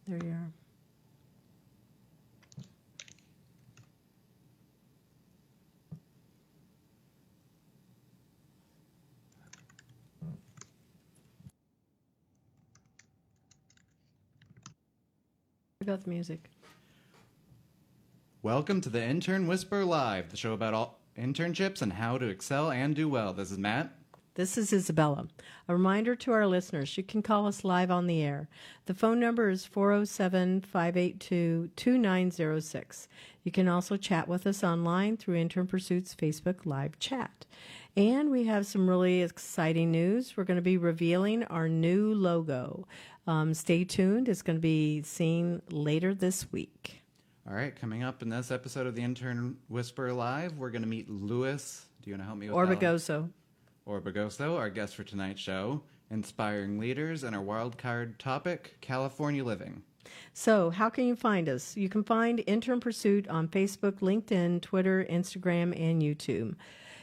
There you are. I got the music. Welcome to the Intern Whisperer Live, the show about all internships and how to excel and do well. This is Matt. This is Isabella. A reminder to our listeners, you can call us live on the air. The phone number is 407-582-2906. You can also chat with us online through Intern Pursuit's Facebook Live chat. And we have some really exciting news. We're going to be revealing our new logo. Stay tuned. It's going to be seen later this week. All right, coming up in this episode of the Intern Whisperer Live, we're going to meet Louis. Do you want to help me with Orbegoso. Orbegoso, our guest for tonight's show, inspiring leaders, and our wild card topic, California living. So how can you find us? You can find Intern Pursuit on Facebook, LinkedIn, Twitter, Instagram, and YouTube.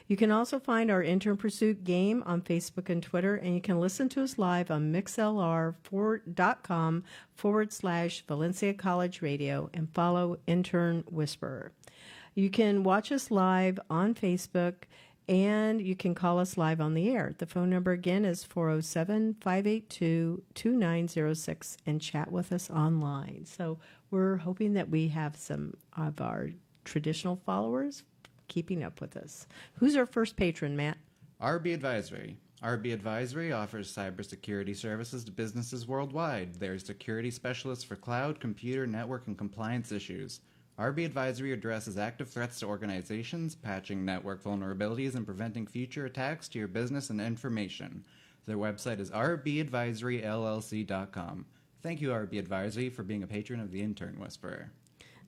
You can also find our Intern Pursuit game on Facebook and Twitter, and you can listen to us live on mixlr.com/Valencia College Radio and follow Intern Whisperer. You can watch us live on Facebook, and you can call us live on the air. The phone number again is 407-582-2906 and chat with us online. So we're hoping that we have some of our traditional followers keeping up with us. Who's our first patron, Matt? RB Advisory. RB Advisory offers cybersecurity services to businesses worldwide. They're security specialists for cloud, computer, network, and compliance issues. RB Advisory addresses active threats to organizations, patching network vulnerabilities, and preventing future attacks to your business and information. Their website is rbadvisoryllc.com. Thank you, RB Advisory, for being a patron of the Intern Whisperer.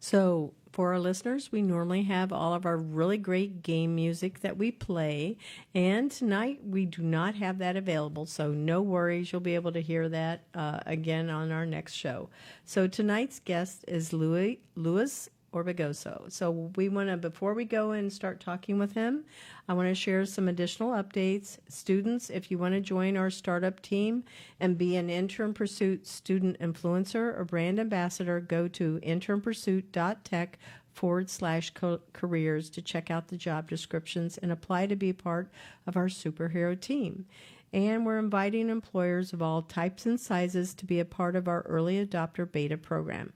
So for our listeners, we normally have all of our really great game music that we play, and tonight we do not have that available, so no worries. You'll be able to hear that again on our next show. So tonight's guest is Louis Orbegoso. So we want to, before we go and start talking with him, I want to share some additional updates. Students, if you want to join our startup team and be an Intern Pursuit student influencer or brand ambassador, go to internpursuit.tech/careers to check out the job descriptions and apply to be part of our superhero team. And we're inviting employers of all types and sizes to be a part of our early adopter beta program.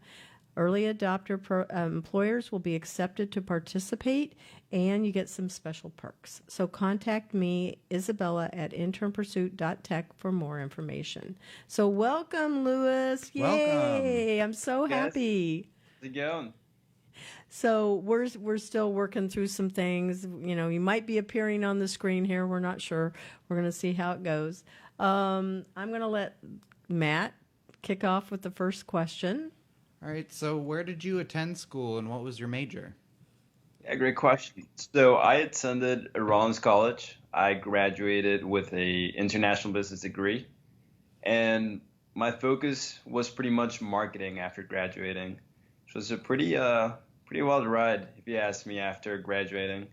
Early adopter employers will be accepted to participate, and you get some special perks. So contact me, Isabella, at internpursuit.tech for more information. So welcome, Louis. Yay! Welcome. I'm so happy. How's it going? So we're still working through some things. You know, you might be appearing on the screen here. We're not sure. We're going to see how it goes. I'm going to let Matt kick off with the first question. All right, so where did you attend school and what was your major? Yeah, great question. So I attended Rollins College. I graduated with a international business degree, and my focus was pretty much marketing after graduating, which was a pretty wild ride, if you ask me, after graduating.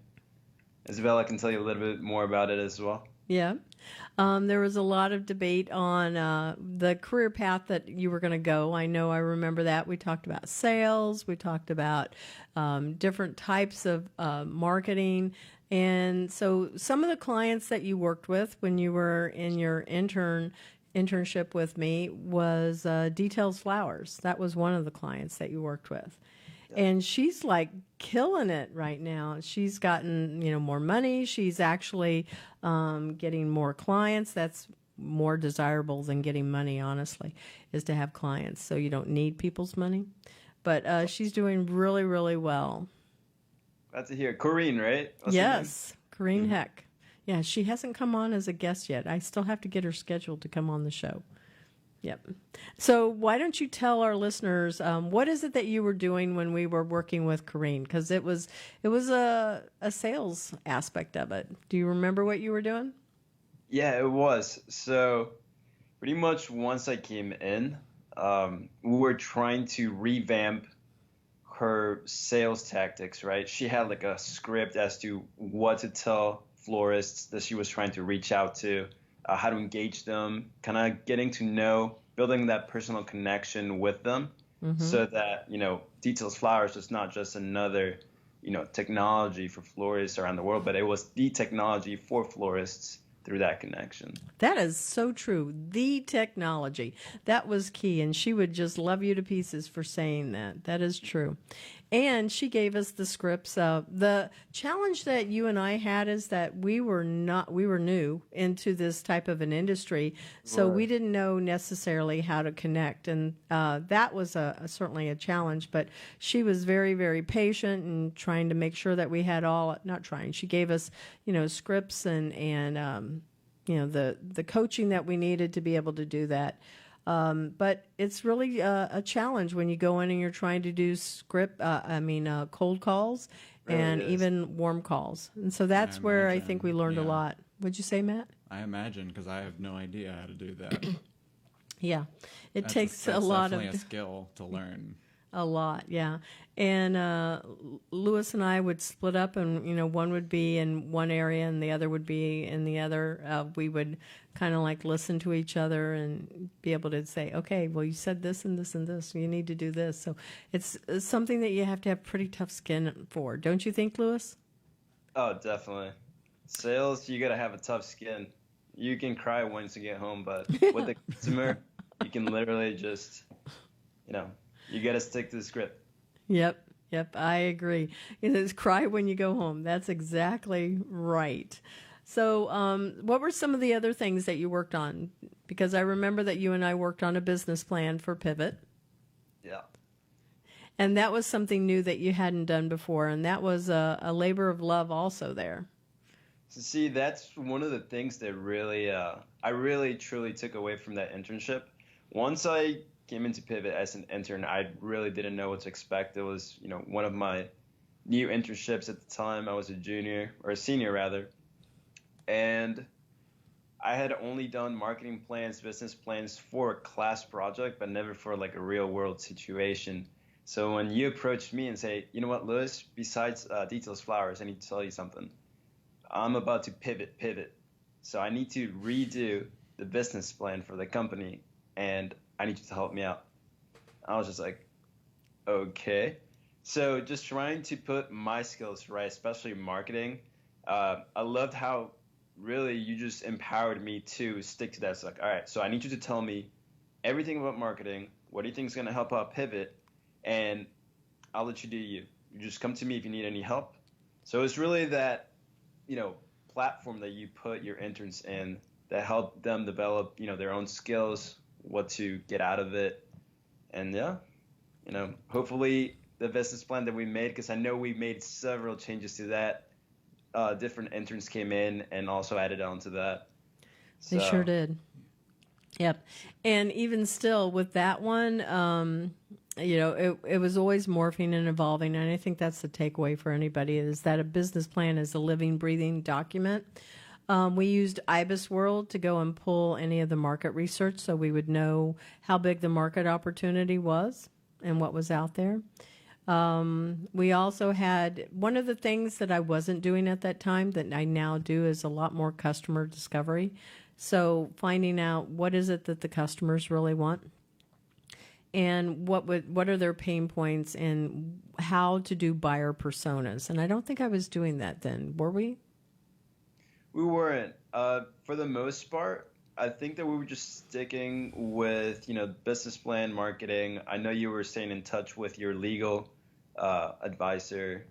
Isabella can tell you a little bit more about it as well. Yeah. There was a lot of debate on the career path that you were going to go. I remember that. We talked about sales. We talked about different types of marketing. And so some of the clients that you worked with when you were in your internship with me was Details Flowers. That was one of the clients that you worked with. And she's like killing it right now. She's gotten, more money. She's actually getting more clients. That's more desirable than getting money, honestly, is to have clients. So you don't need people's money. But she's doing really, really well. Glad to hear. Corinne, right? Yes, Corinne Heck. Yeah, she hasn't come on as a guest yet. I still have to get her scheduled to come on the show. Yep. So why don't you tell our listeners what is it that you were doing when we were working with Corinne? Because it was a sales aspect of it. Do you remember what you were doing? Yeah, it was. So pretty much once I came in, we were trying to revamp her sales tactics, right? She had like a script as to what to tell florists that she was trying to reach out to. How to engage them, kind of getting to know building that personal connection with them, so that Details Flowers is not just another technology for florists around the world, but it was the technology for florists through that connection. That is so true. The technology. That was key. And she would just love you to pieces for saying that. That is true. And she gave us the scripts. The challenge that you and I had is that we were new into this type of an industry. So we didn't know necessarily how to connect. And that was certainly a challenge. But she was very, very patient and trying to make sure that we had not trying. She gave us, scripts and the coaching that we needed to be able to do that. But it's really a challenge when you go in and you're trying to do cold calls and even warm calls. And so that's where I think we learned a lot. What'd you say, Matt? I imagine, because I have no idea how to do that. Yeah, That's takes that's a lot definitely a skill to learn. A lot, yeah. And Lewis and I would split up, and one would be in one area, and the other would be in the other. We would kind of like listen to each other and be able to say, "Okay, well, you said this and this and this. You need to do this." So it's something that you have to have pretty tough skin for, don't you think, Lewis? Oh, definitely. Sales, you gotta have a tough skin. You can cry once you get home, but with the customer, you can literally just, you got to stick to the script. Yep, I agree. It's cry when you go home. That's exactly right. So what were some of the other things that you worked on? Because I remember that you and I worked on a business plan for Pivot. Yeah. And that was something new that you hadn't done before, and that was a labor of love also there. So see, that's one of the things that really, I really truly took away from that internship. Once I came into Pivot as an intern, I really didn't know what to expect. It was, one of my new internships at the time. I was a junior, or a senior rather, and I had only done marketing plans, business plans for a class project, but never for like a real world situation. So when you approached me and say, you know what, Lewis, besides Details Flowers, I need to tell you something. I'm about to pivot. So I need to redo the business plan for the company, and I need you to help me out. I was just like, okay. So just trying to put my skills right, especially marketing. I loved how really you just empowered me to stick to that. It's like, all right, so I need you to tell me everything about marketing. What do you think is going to help out Pivot? And I'll let you do you. You just come to me if you need any help. So it's really that, platform that you put your interns in that help them develop, their own skills, what to get out of it. And hopefully the business plan that we made, because I know we made several changes to that. Different interns came in and also added on to that. They sure did. Yep. And even still with that one, it was always morphing and evolving. And I think that's the takeaway for anybody, is that a business plan is a living, breathing document. We used IBIS World to go and pull any of the market research so we would know how big the market opportunity was and what was out there. We also had one of the things that I wasn't doing at that time that I now do is a lot more customer discovery. So finding out what is it that the customers really want, and what are their pain points, and how to do buyer personas. And I don't think I was doing that then, were we? We weren't. For the most part, I think that we were just sticking with, business plan, marketing. I know you were staying in touch with your legal advisor,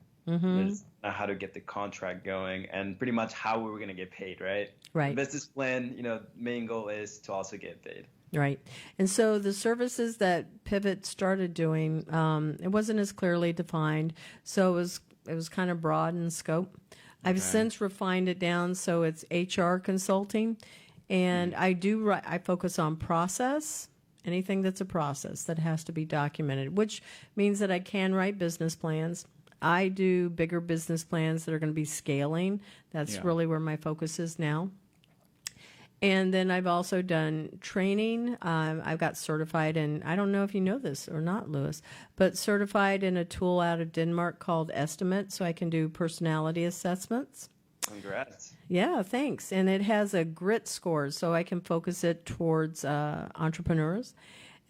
how to get the contract going, and pretty much how we were going to get paid, right? Right. The business plan, main goal is to also get paid. Right. And so the services that Pivot started doing, it wasn't as clearly defined, so it was kind of broad in scope. I've since refined it down so it's HR consulting, and I focus on process, anything that's a process that has to be documented, which means that I can write business plans. I do bigger business plans that are going to be scaling. That's really where my focus is now. And then I've also done training. I've got certified in, I don't know if you know this or not, Lewis, but certified in a tool out of Denmark called Estimate, so I can do personality assessments. Congrats. Yeah, thanks. And it has a grit score, so I can focus it towards entrepreneurs.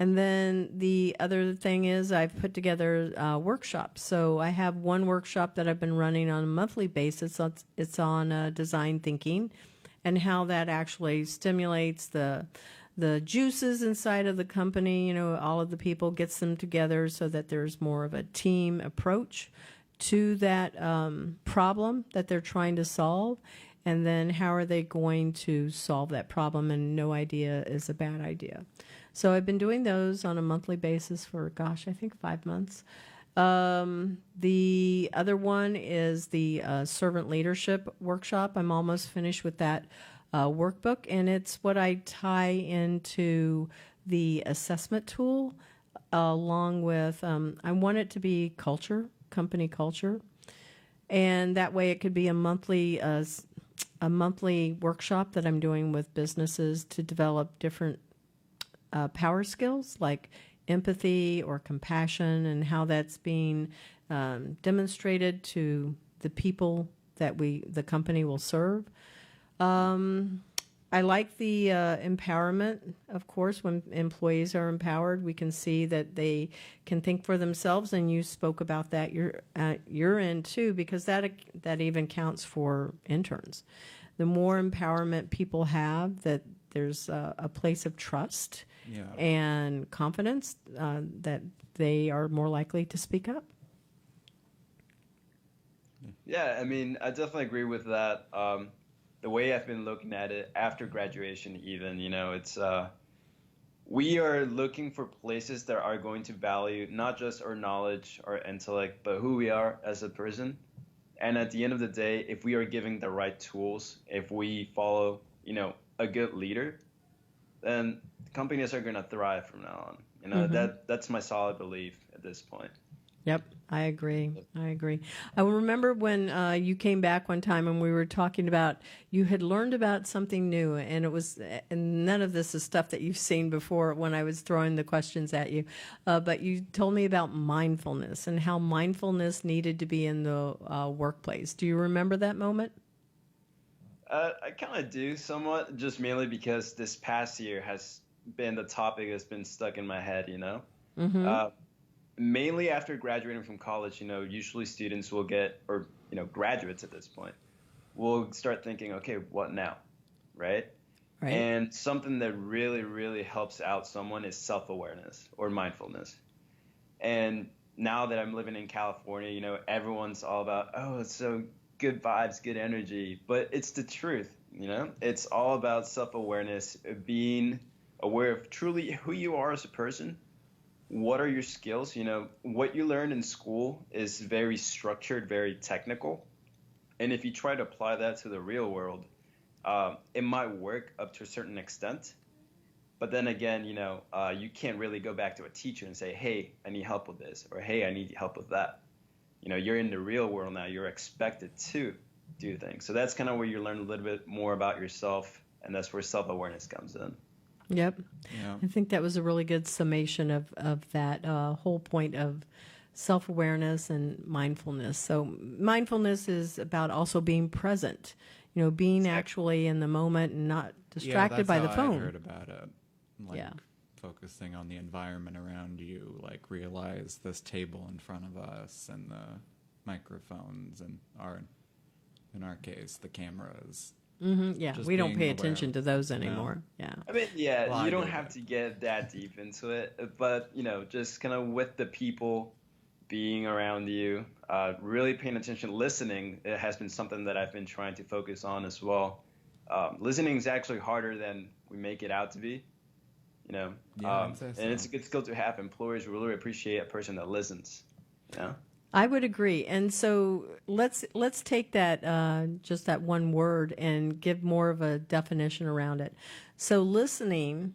And then the other thing is I've put together workshops. So I have one workshop that I've been running on a monthly basis. It's on design thinking and how that actually stimulates the juices inside of the company. You know, all of the people, gets them together so that there's more of a team approach to that problem that they're trying to solve. And then how are they going to solve that problem? And no idea is a bad idea. So I've been doing those on a monthly basis for, gosh, I think 5 months. The other one is the servant leadership workshop. I'm almost finished with that workbook, and it's what I tie into the assessment tool along with, I want it to be culture, company culture. And that way it could be a monthly workshop that I'm doing with businesses to develop different power skills like empathy or compassion, and how that's being demonstrated to the people that the company will serve. I like the empowerment, of course. When employees are empowered, we can see that they can think for themselves, and you spoke about that. You're in too, because that even counts for interns. The more empowerment people have, that there's a place of trust and confidence that they are more likely to speak up. Yeah, I mean, I definitely agree with that. The way I've been looking at it after graduation, even, it's we are looking for places that are going to value not just our knowledge, our intellect, but who we are as a person. And at the end of the day, if we are giving the right tools, if we follow, a good leader, then companies are going to thrive from now on. That's my solid belief at this point. Yep, I agree. I remember when you came back one time and we were talking about, you had learned about something new, and and none of this is stuff that you've seen before when I was throwing the questions at you. But you told me about mindfulness and how mindfulness needed to be in the workplace. Do you remember that moment? I kind of do somewhat, just mainly because this past year has been the topic that's been stuck in my head, Mm-hmm. Mainly after graduating from college, usually students will get, or, graduates at this point, will start thinking, okay, what now? Right? Right. And something that really, really helps out someone is self-awareness or mindfulness. And now that I'm living in California, everyone's all about, oh, it's so good vibes, good energy. But it's the truth, It's all about self-awareness, being aware of truly who you are as a person. What are your skills? What you learn in school is very structured, very technical. And if you try to apply that to the real world, it might work up to a certain extent. But then again, you can't really go back to a teacher and say, hey, I need help with this, or hey, I need help with that. You're in the real world now. You're expected to do things. So that's kind of where you learn a little bit more about yourself, and that's where self-awareness comes in. Yep. Yeah. I think that was a really good summation of that whole point of self-awareness and mindfulness. So mindfulness is about also being present, being actually in the moment and not distracted by the phone. I heard about it. Yeah. Focusing on the environment around you, like realize this table in front of us and the microphones and in our case, the cameras. Mm-hmm. Yeah, Just we don't being pay aware attention to those anymore. Yeah. I mean, yeah, Well, you I don't do, have but- to get that deep into it, but just kind of with the people being around you, really paying attention, listening. It has been something that I've been trying to focus on as well. Listening is actually harder than we make it out to be, Yeah, I'd say so. and it's a good skill to have. Employers really appreciate a person that listens. I would agree. And so let's take that just that one word and give more of a definition around it. So listening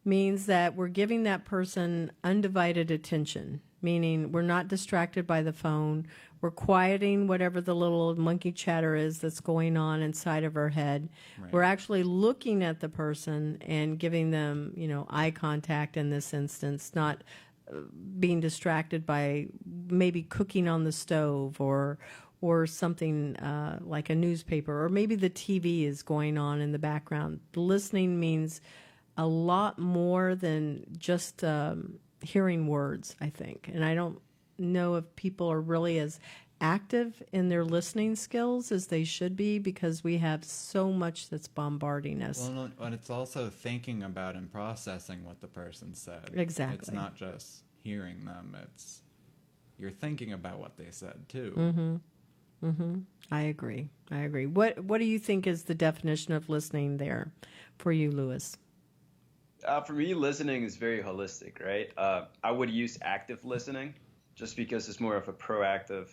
means that we're giving that person undivided attention, meaning we're not distracted by the phone. We're quieting whatever the little monkey chatter is that's going on inside of our head. Right. We're actually looking at the person and giving them, eye contact in this instance, not being distracted by maybe cooking on the stove or or something like a newspaper, or maybe the TV is going on in the background. Listening means a lot more than just hearing words, I think. And I don't know if people are really as active in their listening skills as they should be, because we have so much that's bombarding us. Well, no, and it's also thinking about and processing what the person said. Exactly. It's not just hearing them. It's you're thinking about what they said too. I agree. What do you think is the definition of listening there for you, Lewis? For me, listening is very holistic, right? I would use active listening just because it's more of a proactive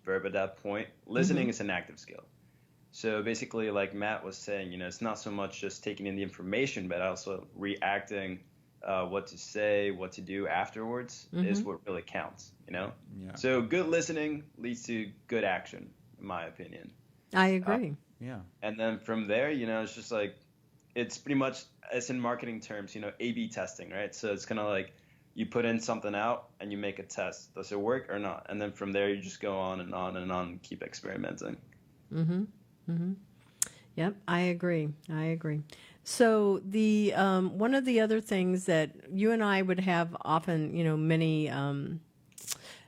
verb at that point. Listening is an active skill. So basically, like Matt was saying, it's not so much just taking in the information, but also reacting, what to say, what to do afterwards is what really counts, Yeah. So good listening leads to good action, in my opinion. I agree. Yeah. And then from there, it's just like, it's pretty much, as in marketing terms, A/B testing, right? So it's kind of like you put in something out and you make a test. Does it work or not? And then from there, you just go on and on and on and keep experimenting. Yep, I agree. So the one of the other things that you and I would have often,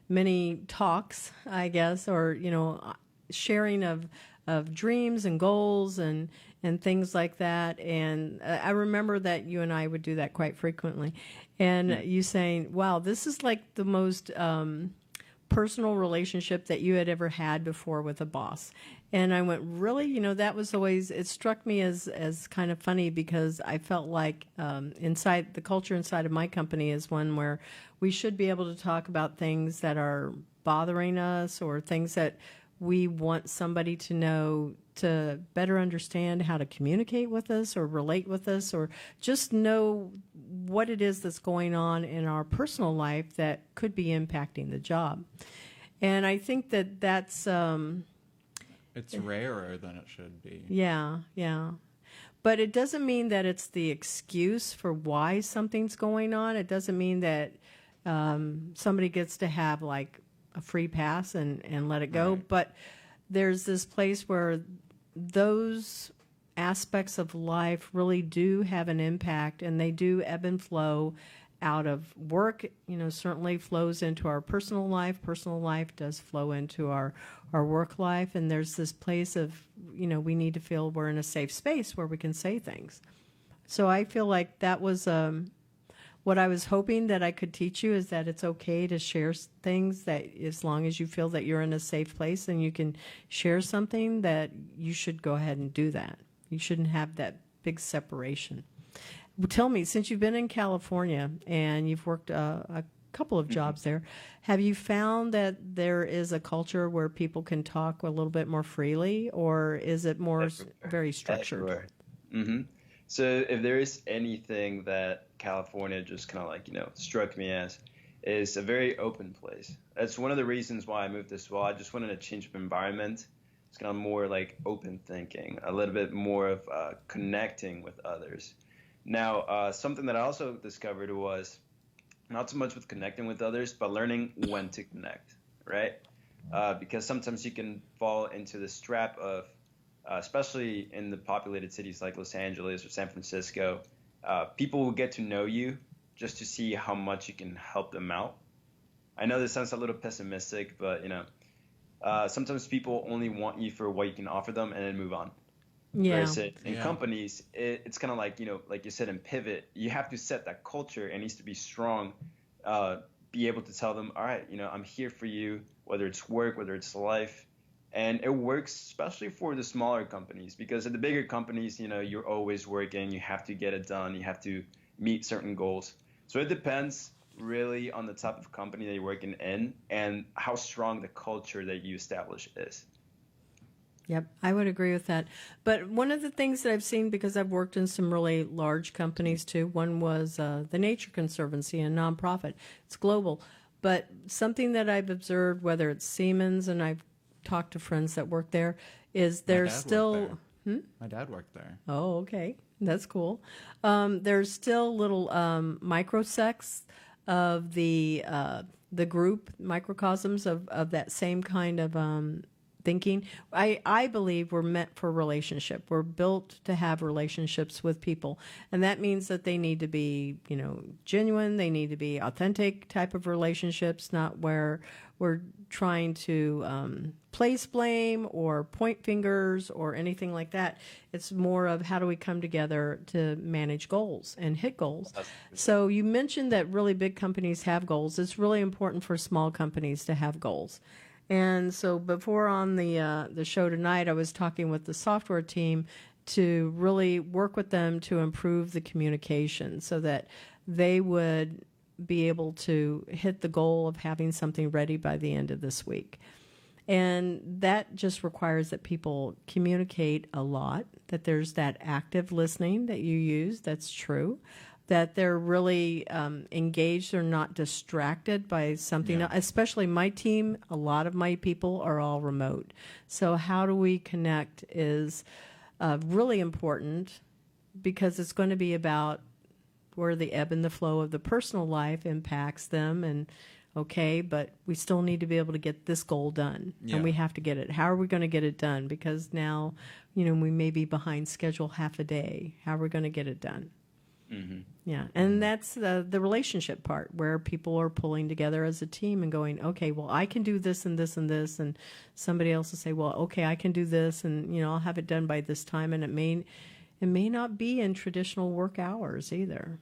many talks, I guess, or sharing of dreams and goals and things like that. And I remember that you and I would do that quite frequently. And you saying, "Wow, this is like the most personal relationship that you had ever had before with a boss." And I went, "Really?" That was always, it struck me as kind of funny, because I felt like inside the culture inside of my company is one where we should be able to talk about things that are bothering us, or things that we want somebody to know to better understand how to communicate with us or relate with us, or just know what it is that's going on in our personal life that could be impacting the job. And I think that that's It's rarer than it should be. yeah. But it doesn't mean that it's the excuse for why something's going on. It doesn't mean that somebody gets to have like a free pass and let it go. Right. But there's this place where those aspects of life really do have an impact, and they do ebb and flow out of work. Certainly flows into our personal life. Personal life does flow into our work life. And there's this place of, we need to feel we're in a safe space where we can say things. So I feel like that was what I was hoping that I could teach you, is that it's okay to share things, that as long as you feel that you're in a safe place and you can share something, that you should go ahead and do that. You shouldn't have that big separation. Well, tell me, since you've been in California and you've worked a couple of jobs there, have you found that there is a culture where people can talk a little bit more freely, or is it more very structured? Everywhere. So if there is anything that California just kind of like, struck me as, is a very open place. That's one of the reasons why I moved as well. I just wanted a change of environment. It's kind of more like open thinking, a little bit more of connecting with others. Now, something that I also discovered was not so much with connecting with others, but learning when to connect, right? Because sometimes you can fall into this trap of, especially in the populated cities like Los Angeles or San Francisco, people will get to know you just to see how much you can help them out. I know this sounds a little pessimistic, but sometimes people only want you for what you can offer them and then move on. Yeah. Whereas in companies, it's kind of like, like you said, in Pivot, you have to set that culture. It needs to be strong. Be able to tell them, all right, I'm here for you, whether it's work, whether it's life. And it works especially for the smaller companies, because at the bigger companies, you're always working. You have to get it done. You have to meet certain goals. So it depends really on the type of company that you're working in and how strong the culture that you establish is. Yep, I would agree with that. But one of the things that I've seen, because I've worked in some really large companies too, one was the Nature Conservancy, a nonprofit. It's global. But something that I've observed, whether it's Siemens, and I've talked to friends that work there, is there's still... My dad worked there. Oh, okay. That's cool. There's still little microsects of the the group microcosms of that same kind of thinking. I believe we're meant for relationship. We're built to have relationships with people. And that means that they need to be, genuine. They need to be authentic type of relationships, not where we're trying to place blame or point fingers or anything like that. It's more of how do we come together to manage goals and hit goals. So you mentioned that really big companies have goals. It's really important for small companies to have goals. And so before on the show tonight, I was talking with the software team to really work with them to improve the communication so that they would be able to hit the goal of having something ready by the end of this week. And that just requires that people communicate a lot, that there's that active listening that you use, that's true, that they're really engaged or not distracted by something, especially my team. A lot of my people are all remote. So how do we connect is really important because it's going to be about where the ebb and the flow of the personal life impacts them. And okay, but we still need to be able to get this goal done. And we have to get it. How are we going to get it done? Because now, we may be behind schedule half a day. How are we going to get it done? Mm-hmm. Yeah, and that's the relationship part where people are pulling together as a team and going, okay, well, I can do this and this and this, and somebody else will say, well, okay, I can do this, and I'll have it done by this time, and it may not be in traditional work hours either.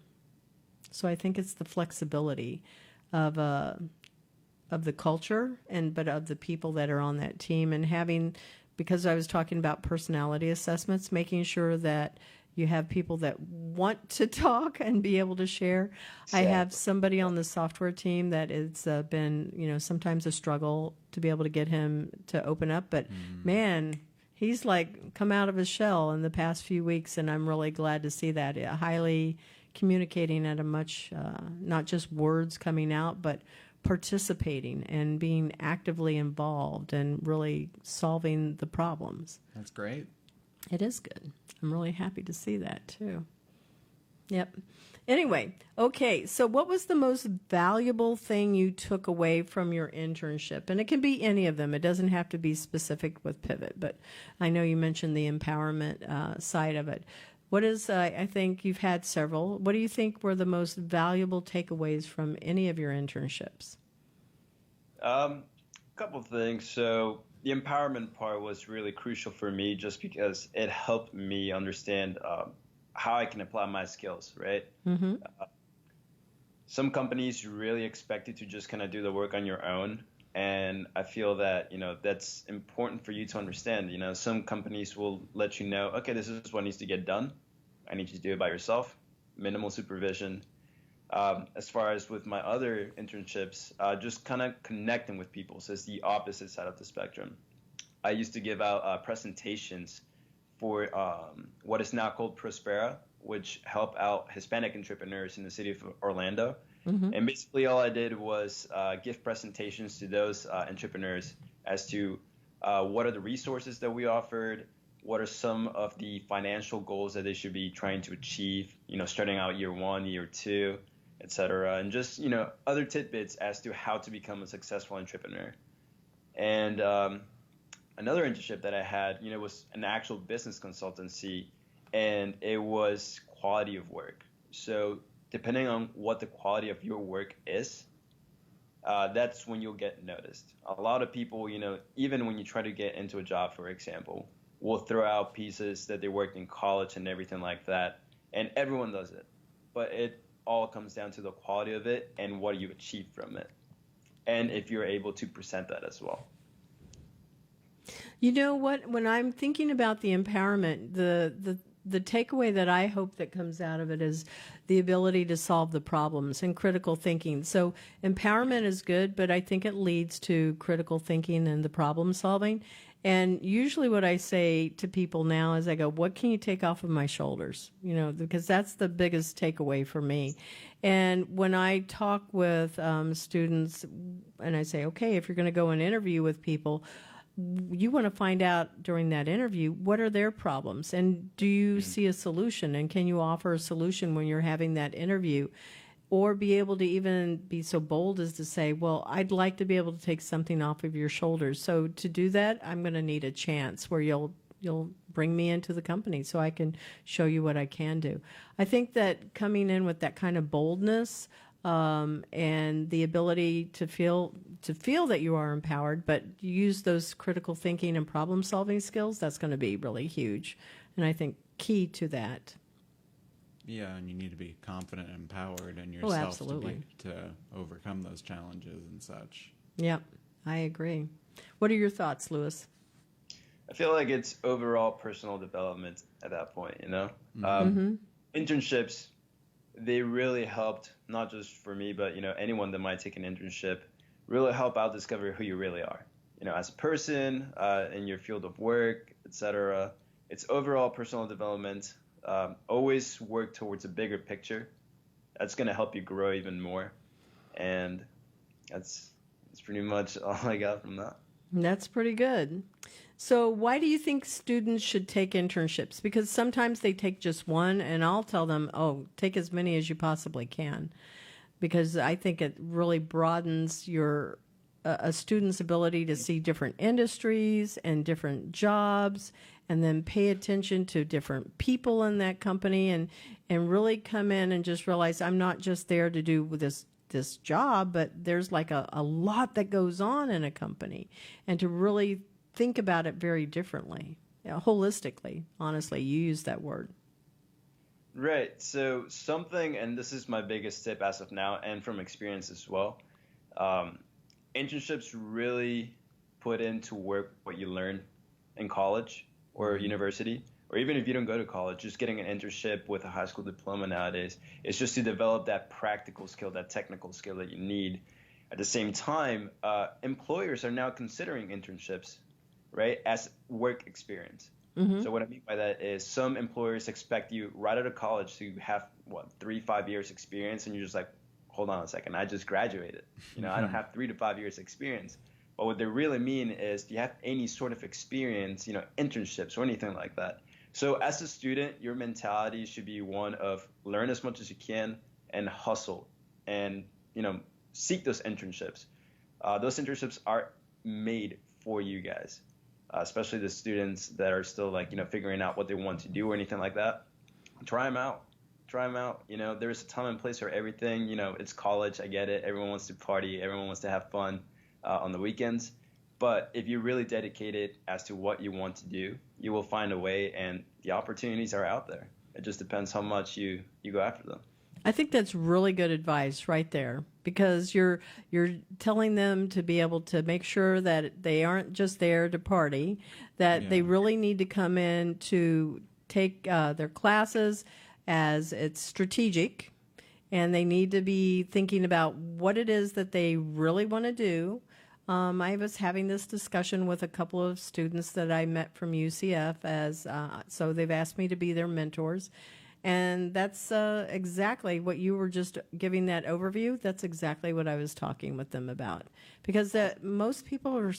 So I think it's the flexibility of the culture but of the people that are on that team, and having, because I was talking about personality assessments, making sure that you have people that want to talk and be able to share. Exactly. I have somebody on the software team that it's been, sometimes a struggle to be able to get him to open up. But man, he's like come out of his shell in the past few weeks, and I'm really glad to see that. Highly communicating at a much, not just words coming out, but participating and being actively involved and really solving the problems. That's great. It is good. I'm really happy to see that too. Yep. Anyway, okay, so what was the most valuable thing you took away from your internship? And it can be any of them. It doesn't have to be specific with Pivot, but I know you mentioned the empowerment side of it. What is, I think you've had several. What do you think were the most valuable takeaways from any of your internships? A couple of things. So the empowerment part was really crucial for me just because it helped me understand how I can apply my skills, right? Mm-hmm. Some companies really expect you to just kind of do the work on your own. And I feel that, that's important for you to understand. Some companies will let you know, okay, this is what needs to get done. I need you to do it by yourself, minimal supervision. As far as with my other internships, just kind of connecting with people. So it's the opposite side of the spectrum. I used to give out presentations for what is now called Prospera, which help out Hispanic entrepreneurs in the city of Orlando. Mm-hmm. And basically all I did was give presentations to those entrepreneurs as to what are the resources that we offered, what are some of the financial goals that they should be trying to achieve, starting out year 1, year 2, et cetera, and just, other tidbits as to how to become a successful entrepreneur. And another internship that I had, was an actual business consultancy, and it was quality of work. So depending on what the quality of your work is, that's when you'll get noticed. A lot of people, even when you try to get into a job, for example, will throw out pieces that they worked in college and everything like that, and everyone does it. But it all comes down to the quality of it and what you achieve from it, and if you're able to present that as well. You know what? When I'm thinking about the empowerment, the takeaway that I hope that comes out of it is the ability to solve the problems and critical thinking. So empowerment is good, but I think it leads to critical thinking and the problem solving. And usually what I say to people now is I go, what can you take off of my shoulders? Because that's the biggest takeaway for me. And when I talk with students and I say, okay, if you're going to go and interview with people, you want to find out during that interview, what are their problems? And do you see a solution? And can you offer a solution when you're having that interview? or be able to even be so bold as to say, well, I'd like to be able to take something off of your shoulders. So to do that, I'm going to need a chance where you'll bring me into the company so I can show you what I can do. I think that coming in with that kind of boldness and the ability to feel that you are empowered, but use those critical thinking and problem solving skills, that's going to be really huge. And I think key to that. Yeah, and you need to be confident and empowered in Oh, yourself absolutely. to overcome those challenges and such. Yep, I agree. What are your thoughts, Lewis? I feel like it's overall personal development at that point, you know? Internships, they really helped, not just for me, but, you know, anyone that might take an internship, really help out discover who you really are, you know, as a person, in your field of work, etc. It's overall personal development. Always work towards a bigger picture. That's going to help you grow even more. And that's pretty much all I got from that. That's pretty good. So why do you think students should take internships? Because sometimes they take just one, and I'll tell them, oh, take as many as you possibly can, because I think it really broadens your a student's ability to see different industries and different jobs, and then pay attention to different people in that company, and really come in and just realize I'm not just there to do this job, but there's like a lot that goes on in a company, and to really think about it very differently, holistically. Honestly, you use that word. Right. So something, and this is my biggest tip as of now, and from experience as well. Internships really put into work what you learn in college or university, or even if you don't go to college, just getting an internship with a high school diploma nowadays, is just to develop that practical skill, that technical skill that you need. At the same time, employers are now considering internships, right, as work experience. So what I mean by that is some employers expect you right out of college to have, 3-5 years experience, and you're just like, hold on a second, I just graduated. You know, I don't have 3 to 5 years experience. But what they really mean is, do you have any sort of experience, you know, internships or anything like that? So as a student, your mentality should be one of learn as much as you can and hustle and, you know, seek those internships. Those internships are made for you guys, especially the students that are still like, you know, figuring out what they want to do or anything like that. Try them out. You know, there's a time and place for everything. You know, it's college. I get it. Everyone wants to party. Everyone wants to have fun on the weekends. But if you're really dedicated as to what you want to do, you will find a way, and the opportunities are out there. It just depends how much you go after them. I think that's really good advice right there, because you're telling them to be able to make sure that they aren't just there to party, that they really need to come in to take their classes as it's strategic, and they need to be thinking about what it is that they really want to do. I was having this discussion with a couple of students that I met from UCF, so they've asked me to be their mentors. And that's exactly what you were just giving that overview. That's exactly what I was talking with them about. Because most people are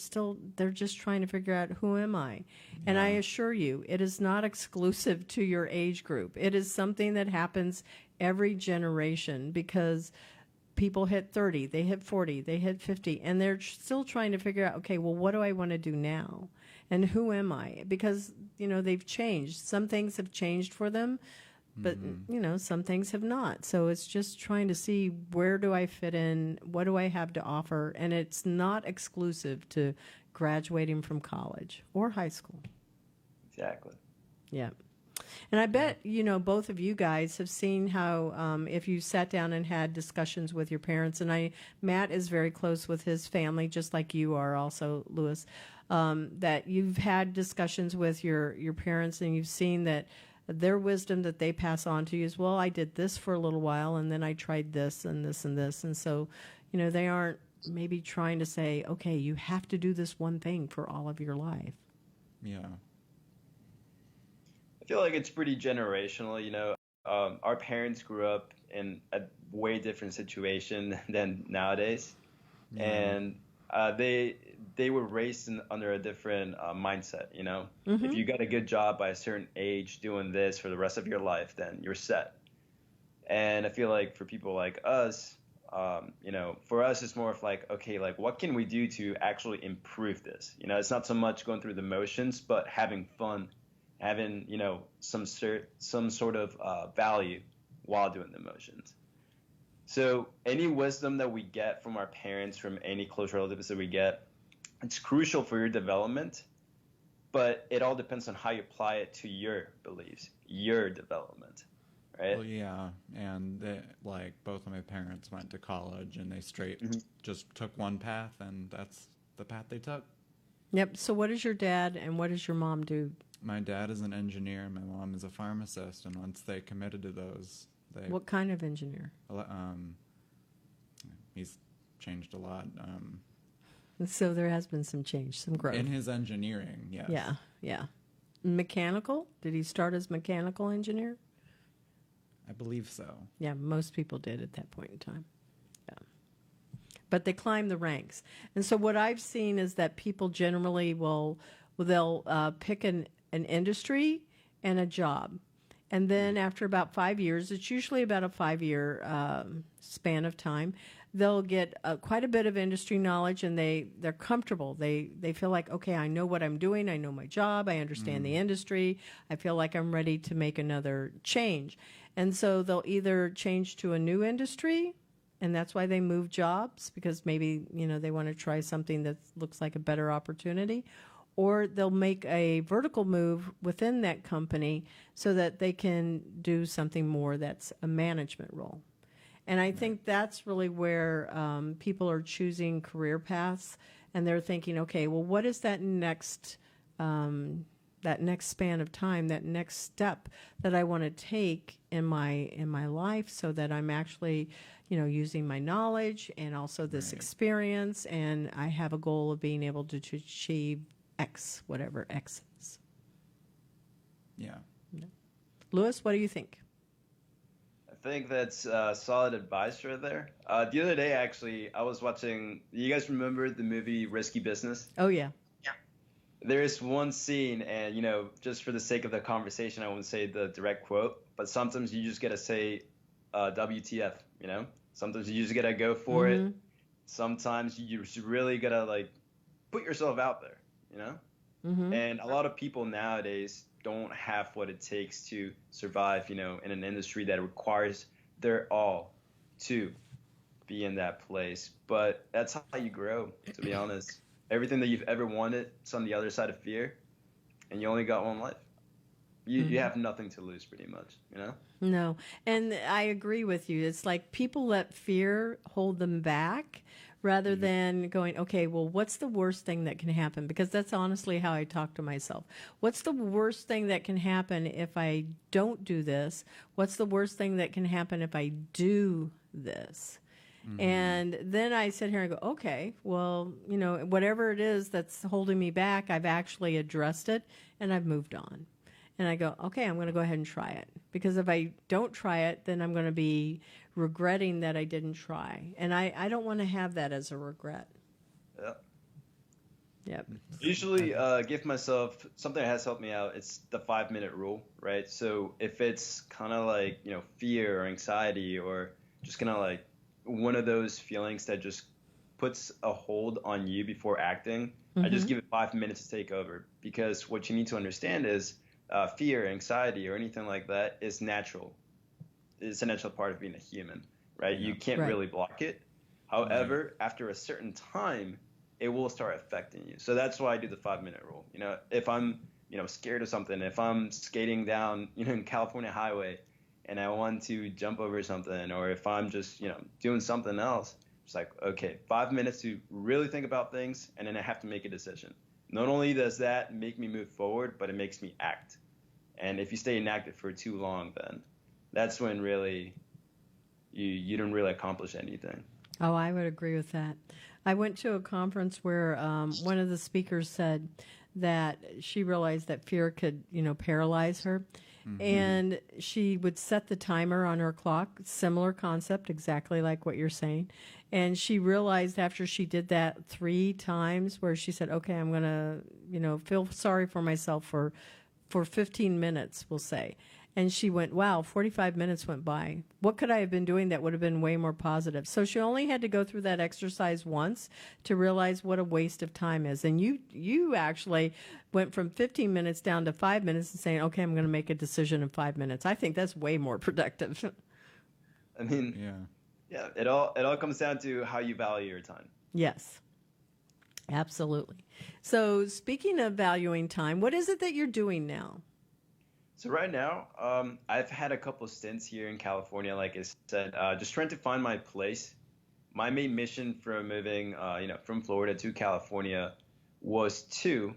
they're just trying to figure out, who am I? And I assure you, it is not exclusive to your age group. It is something that happens every generation, because people hit 30, they hit 40, they hit 50, and they're still trying to figure out, okay, well, what do I want to do now? And who am I? Because, you know, they've changed. Some things have changed for them, but, you know, some things have not. So it's just trying to see, where do I fit in? What do I have to offer? And it's not exclusive to graduating from college or high school. Exactly. Yeah. And I bet, you know, both of you guys have seen how if you sat down and had discussions with your parents, and Matt is very close with his family, just like you are also, Lewis, that you've had discussions with your parents, and you've seen that their wisdom that they pass on to you is, well, I did this for a little while, and then I tried this and this and this. And so, you know, they aren't maybe trying to say, okay, you have to do this one thing for all of your life. Yeah. I feel like it's pretty generational, you know. Our parents grew up in a way different situation than nowadays, and they were raised under a different mindset, you know. If you got a good job by a certain age doing this for the rest of your life, then you're set. And I feel like for people like us, for us, it's more of like, okay, like what can we do to actually improve this? It's not so much going through the motions, but having fun, having, some sort of value while doing the motions. So any wisdom that we get from our parents, from any close relatives that we get, it's crucial for your development, but it all depends on how you apply it to your beliefs, your development, right? Well, yeah, and like both of my parents went to college, and they just took one path, and that's the path they took. Yep. So what does your dad and what does your mom do? My dad is an engineer, and my mom is a pharmacist, and once they committed to those, What kind of engineer? He's changed a lot. So there has been some change, some growth. In his engineering, yes. Yeah, yeah. Mechanical? Did he start as mechanical engineer? I believe so. Yeah, most people did at that point in time. Yeah. But they climb the ranks. And so what I've seen is that people generally they'll pick an industry and a job. And then after about 5 years, it's usually about a 5-year span of time, they'll get quite a bit of industry knowledge, and they're comfortable. They feel like, okay, I know what I'm doing. I know my job. I understand the industry. I feel like I'm ready to make another change. And so they'll either change to a new industry, and that's why they move jobs, because maybe, they want to try something that looks like a better opportunity, or they'll make a vertical move within that company so that they can do something more that's a management role. And I think that's really where people are choosing career paths, and they're thinking, okay, well, what is that next span of time, that next step that I want to take in my life, so that I'm actually, using my knowledge and also this experience, and I have a goal of being able to achieve X, whatever X is. Yeah. Louis, what do you think? I think that's solid advice right there. The other day, actually, I was watching. You guys remember the movie Risky Business? Oh, yeah. There's one scene, and just for the sake of the conversation, I won't say the direct quote, but sometimes you just gotta say WTF. Sometimes you just gotta go for it. Sometimes you just really gotta put yourself out there. And a lot of people nowadays don't have what it takes to survive, in an industry that requires their all to be in that place. But that's how you grow, to be honest. Everything that you've ever wanted is on the other side of fear, and you only got one life. You have nothing to lose, pretty much, No, and I agree with you. It's like people let fear hold them back rather than going, okay, well, what's the worst thing that can happen? Because that's honestly how I talk to myself. What's the worst thing that can happen if I don't do this? What's the worst thing that can happen if I do this? And then I sit here and go, okay, well, whatever it is that's holding me back, I've actually addressed it and I've moved on. And I go, okay, I'm going to go ahead and try it. Because if I don't try it, then I'm going to be regretting that I didn't try. And I don't want to have that as a regret. Yeah. Yep. Usually give myself something that has helped me out. It's the 5-minute rule, right? So if it's kind of like, fear or anxiety, or just kind of like one of those feelings that just puts a hold on you before acting, I just give it 5 minutes to take over. Because what you need to understand is fear, anxiety, or anything like that is natural. It's a natural part of being a human, right? You can't really block it. However, after a certain time, it will start affecting you. So that's why I do the 5-minute rule. If I'm, scared of something, if I'm skating down, in California highway and I want to jump over something, or if I'm just, doing something else, it's like, okay, 5 minutes to really think about things, and then I have to make a decision. Not only does that make me move forward, but it makes me act. And if you stay inactive for too long, then that's when really you don't really accomplish anything. Oh, I would agree with that. I went to a conference where one of the speakers said that she realized that fear could, paralyze her. And she would set the timer on her clock, similar concept, exactly like what you're saying. And she realized after she did that 3 times, where she said, okay, I'm going to, feel sorry for myself for 15 minutes, we'll say. And she went, wow, 45 minutes went by. What could I have been doing that would have been way more positive? So she only had to go through that exercise once to realize what a waste of time is. And you actually went from 15 minutes down to 5 minutes and saying, okay, I'm going to make a decision in 5 minutes. I think that's way more productive. I mean, yeah, it all comes down to how you value your time. Yes, absolutely. So speaking of valuing time, what is it that you're doing now? So right now, I've had a couple of stints here in California, like I said, just trying to find my place. My main mission from moving, from Florida to California was to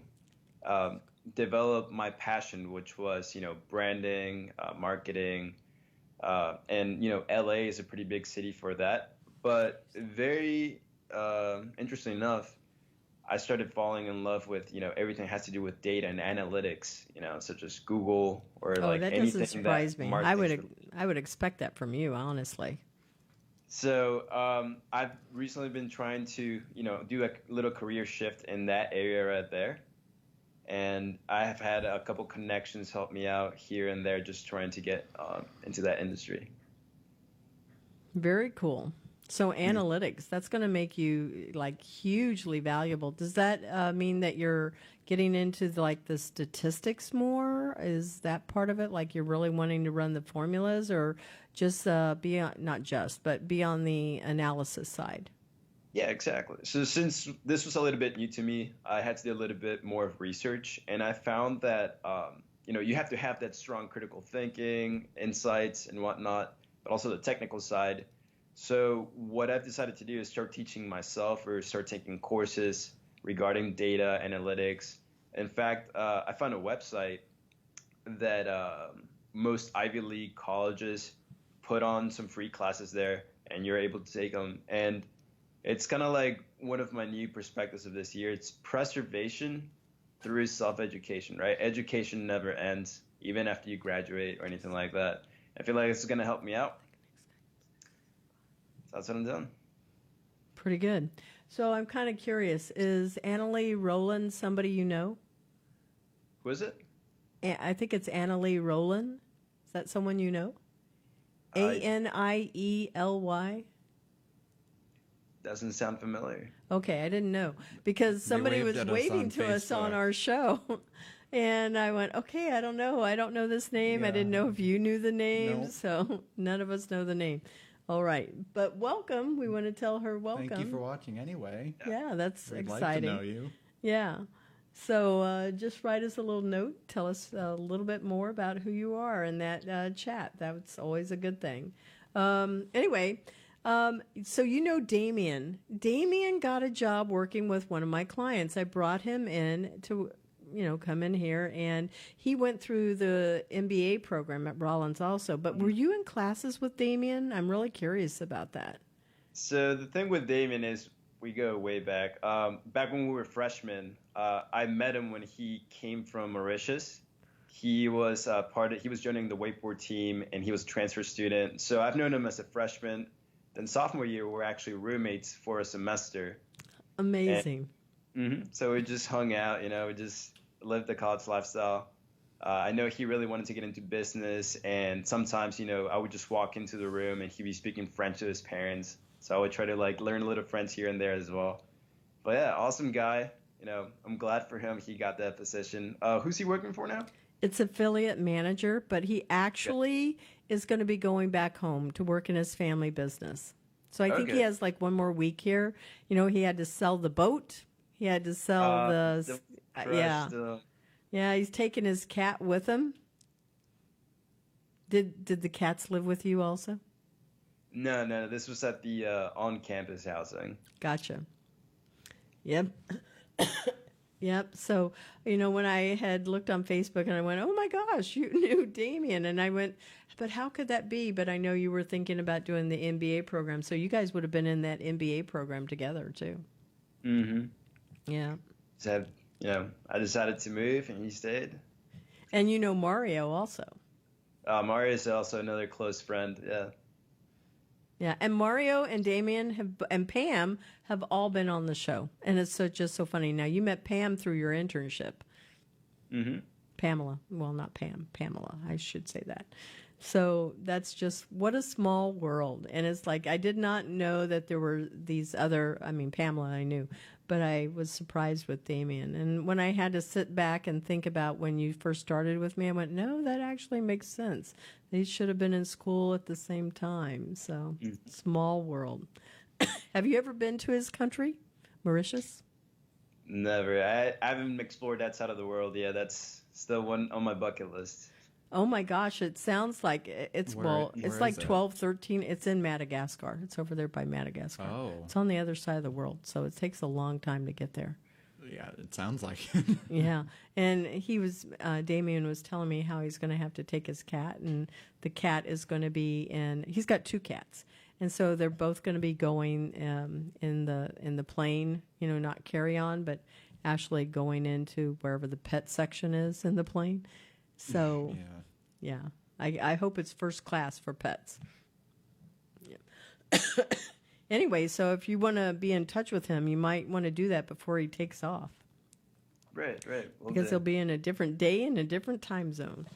develop my passion, which was, branding, marketing, and, LA is a pretty big city for that. But very interesting enough, I started falling in love with, everything has to do with data and analytics, such as Google or Oh, like that anything doesn't surprise me. I marketing's would expect that from you, honestly. So I've recently been trying to, do a little career shift in that area right there. And I have had a couple connections help me out here and there, just trying to get into that industry. Very cool. So analytics, that's going to make you like hugely valuable. Does that mean that you're getting into like the statistics more? Is that part of it? Like you're really wanting to run the formulas, or just be on, not just, but be on the analysis side? Yeah, exactly. So since this was a little bit new to me, I had to do a little bit more of research, and I found that you have to have that strong critical thinking, insights, and whatnot, but also the technical side. So what I've decided to do is start teaching myself or start taking courses regarding data analytics. In fact, I found a website that most Ivy League colleges put on some free classes there, and you're able to take them. And it's kind of like one of my new perspectives of this year. It's preservation through self-education, right? Education never ends, even after you graduate or anything like that. I feel like it's going to help me out. That's what I'm doing. Pretty good. So I'm kind of curious, is Annalie Rowland somebody you know? Who is it? I think it's Annalie Rowland. Is that someone you know? Aniely? Doesn't sound familiar. Okay, I didn't know because somebody was waved at us waving on to us on Facebook. our show. And I went, okay, I don't know. I don't know this name. I didn't know if you knew the name. Nope. So none of us know the name. All right. But welcome. We want to tell her welcome. Thank you for watching anyway. Yeah, that's We'd exciting. like to know you. Yeah. So just write us a little note. Tell us a little bit more about who you are in that chat. That's always a good thing. Anyway, so you know Damien. Damien got a job working with one of my clients. I brought him in to, come in here, and he went through the MBA program at Rollins also. But were you in classes with Damien? I'm really curious about that. So the thing with Damon is we go way back. Back when we were freshmen, I met him when he came from Mauritius. He was he was joining the wakeboard team, and he was a transfer student. So I've known him as a freshman. Then sophomore year, we were actually roommates for a semester. Amazing. So we just hung out, we just lived the college lifestyle. I know he really wanted to get into business, and sometimes, I would just walk into the room and he'd be speaking French to his parents. So I would try to learn a little French here and there as well. But yeah, awesome guy. I'm glad for him he got that position. Who's he working for now? It's affiliate manager, but he actually is going to be going back home to work in his family business. So I think he has one more week here. He had to sell the boat. He had to sell yeah, he's taking his cat with him. Did the cats live with you also? No, this was at the on-campus housing. Gotcha. Yep. Yep. So, when I had looked on Facebook and I went, oh my gosh, you knew Damien. And I went, but how could that be? But I know you were thinking about doing the MBA program. So you guys would have been in that MBA program together too. Mm-hmm. Yeah. So, I decided to move and he stayed. And Mario also. Mario is also another close friend. Yeah. Yeah, and Mario and Damien and Pam have all been on the show, and it's just so funny. Now you met Pam through your internship. Mm-hmm. Pamela. Well, not Pam, Pamela. I should say that. So that's just what a small world. And it's like, I did not know that there were these other, I mean, Pamela I knew, but I was surprised with Damien. And when I had to sit back and think about when you first started with me, I went, no, that actually makes sense. They should have been in school at the same time. So small world. Have you ever been to his country, Mauritius? Never. I haven't explored that side of the world. Yeah, that's still one on my bucket list. Oh my gosh, it sounds like it's, well, where it's like is it? 12, 13. It's in Madagascar. It's over there by Madagascar. Oh. It's on the other side of the world, so it takes a long time to get there. Yeah, it sounds like. Yeah, and he was, Damien was telling me how he's going to have to take his cat, and the cat is going to be in, he's got two cats. And so they're both going to be going in the plane, you know, not carry on, but actually going into wherever the pet section is in the plane. So, yeah, I hope it's first class for pets. Yeah. Anyway, so if you want to be in touch with him, you might want to do that before he takes off. Right. Will Because do. he'll be in a different day and a different time zone.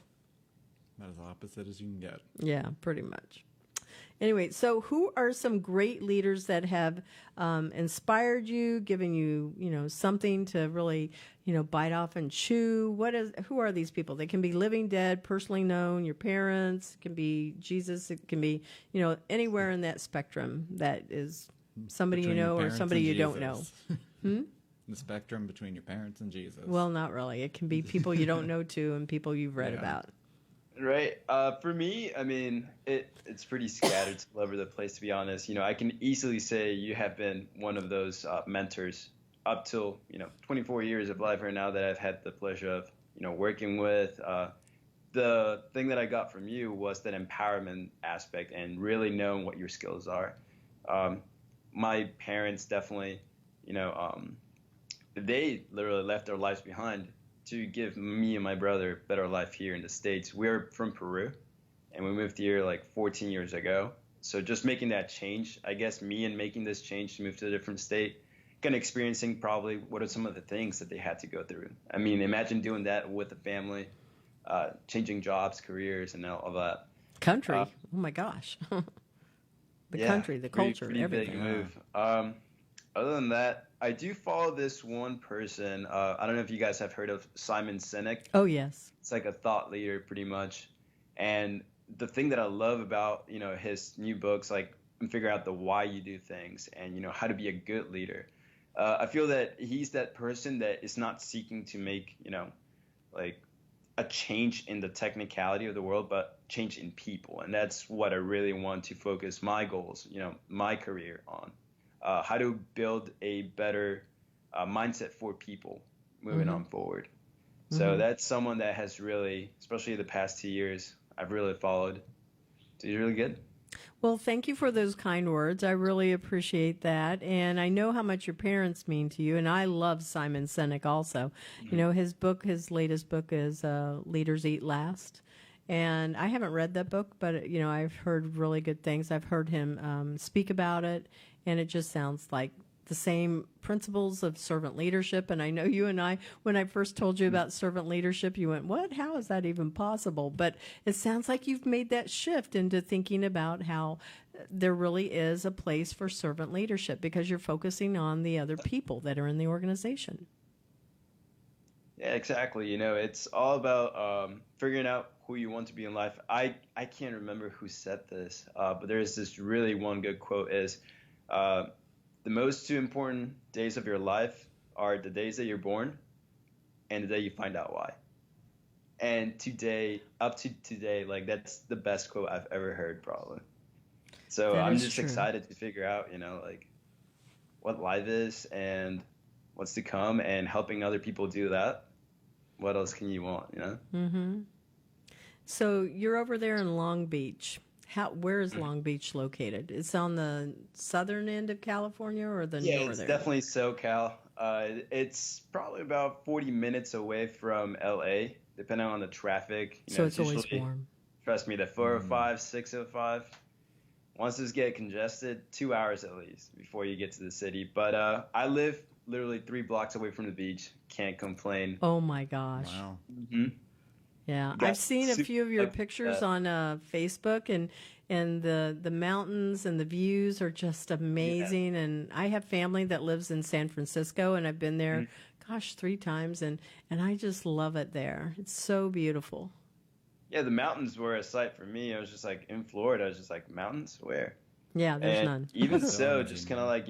About as opposite as you can get. Yeah, pretty much. Anyway, so who are some great leaders that have inspired you, given you, you know, something to really, you know, bite off and chew? Who are these people? They can be living, dead, personally known, your parents, it can be Jesus, it can be, you know, anywhere in that spectrum that is somebody Between you know or parents somebody and you don't know. Jesus. The spectrum between your parents and Jesus. Well, not really. It can be people you don't know too and people you've read Yeah. about. Right. For me, I mean, it's pretty scattered. It's all over the place, to be honest. You know, I can easily say you have been one of those mentors up till, you know, 24 years of life right now that I've had the pleasure of, you know, working with. The thing that I got from you was that empowerment aspect and really knowing what your skills are. My parents definitely, you know, they literally left their lives behind to give me and my brother a better life here in the States. We're from Peru, and we moved here like 14 years ago. So just making that change, I guess me and making this change to move to a different state, kind of experiencing probably what are some of the things that they had to go through. I mean, imagine doing that with a family, changing jobs, careers, and all of that. Country. Oh my gosh. The country, the culture, pretty everything. big move. Other than that, I do follow this one person. I don't know if you guys have heard of Simon Sinek. Oh, yes. It's like a thought leader, pretty much. And the thing that I love about, you know, his new books, like figuring out the why you do things and, you know, how to be a good leader. I feel that he's that person that is not seeking to make, you know, like a change in the technicality of the world, but change in people. And that's what I really want to focus my goals, you know, my career on. How to build a better mindset for people moving on forward. So that's someone that has really, especially the past 2 years, I've really followed. So he's really good. Well, thank you for those kind words. I really appreciate that. And I know how much your parents mean to you. And I love Simon Sinek also. You know, his latest book is Leaders Eat Last. And I haven't read that book, but, you know, I've heard really good things. I've heard him speak about it. And it just sounds like the same principles of servant leadership. And I know you and I, when I first told you about servant leadership, you went, what? How is that even possible? But it sounds like you've made that shift into thinking about how there really is a place for servant leadership because you're focusing on the other people that are in the organization. Yeah, exactly. You know, it's all about figuring out who you want to be in life. I can't remember who said this, but there's this really one good quote is, the most two important days of your life are the days that you're born and the day you find out why. And today, up to today, like that's the best quote I've ever heard, probably. So That I'm is just true. excited to figure out, you know, like what life is and what's to come and helping other people do that. What else can you want, you know? So you're over there in Long Beach. Where is Long Beach located? It's on the southern end of California or the Yeah, northern? it's definitely SoCal. It's probably about 40 minutes away from LA, depending on the traffic. You So know, it's always usually, warm. Trust me, the 405, 605, once it's get congested, 2 hours at least before you get to the city. But I live literally 3 blocks away from the beach. Can't complain. Oh my gosh. Wow. Yeah, You got I've seen a super few of your lucky with pictures that. on Facebook, and the mountains and the views are just Yeah. amazing. And I have family that lives in San Francisco, and I've been there, Mhm. gosh, 3 times, and I just love it there. It's so beautiful. Yeah, the mountains were a sight for me. I was just like in Florida. I was just like, mountains? Where? Yeah, there's And none. even So so, amazing, just kind of man. like,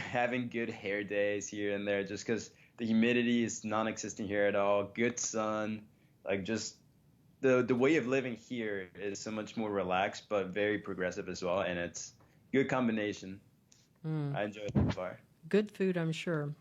having good hair days here and there, just because the humidity is non-existent here at all. Good sun, like just the way of living here is so much more relaxed, but very progressive as well, and it's good combination. I enjoy it so far. Good food, I'm sure.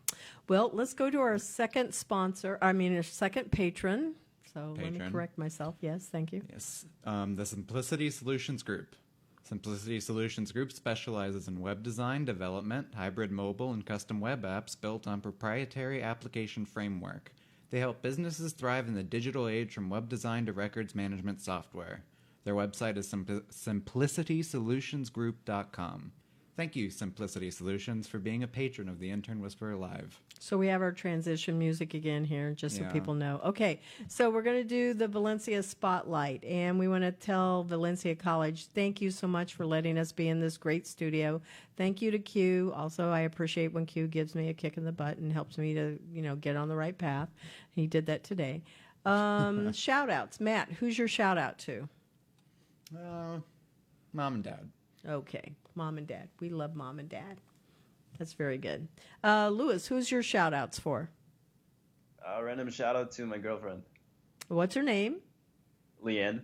Well, let's go to our second sponsor. I mean, our second patron. So let me Patron. correct myself. Yes, thank you. Yes, the Simplicity Solutions Group. Simplicity Solutions Group specializes in web design, development, hybrid mobile, and custom web apps built on proprietary application framework. They help businesses thrive in the digital age from web design to records management software. Their website is simplicitysolutionsgroup.com. Thank you, Simplicity Solutions, for being a patron of the Intern Whisperer Live. So we have our transition music again here, just so Yeah. people know. Okay, so we're going to do the Valencia Spotlight, and we want to tell Valencia College, thank you so much for letting us be in this great studio. Thank you to Q. Also, I appreciate when Q gives me a kick in the butt and helps me to, get on the right path. He did that today. Shout outs. Matt, who's your shout out to? Mom and Dad. Okay, mom and dad. We love mom and dad. That's very good. Lewis, who's your shout outs for? A random shout out to my girlfriend, What's her name? Leanne.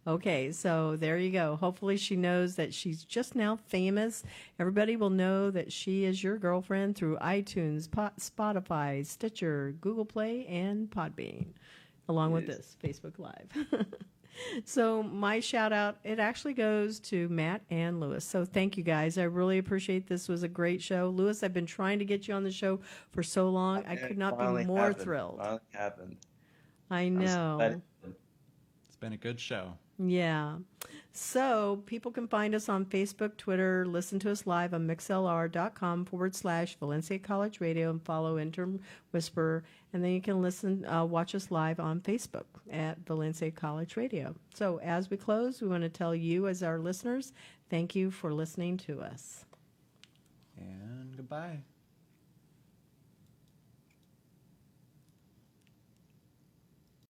Okay, so there you go. Hopefully she knows that she's just now famous. Everybody will know that she is your girlfriend through iTunes, Spotify, Stitcher, Google Play, and Podbean, along with Yes. this Facebook Live. So my shout out, it actually goes to Matt and Lewis. So thank you guys. I really appreciate this. Was a great show. Lewis, I've been trying to get you on the show for so long. I could not be Finally more happened. thrilled. Finally happened. I I'm so know. excited. It's been a good show. Yeah. So people can find us on Facebook, Twitter, listen to us live on mixlr.com/Valencia College Radio and follow Intern Whisperer. And then you can watch us live on Facebook at Valencia College Radio. So as we close, we want to tell you as our listeners, thank you for listening to us. And goodbye.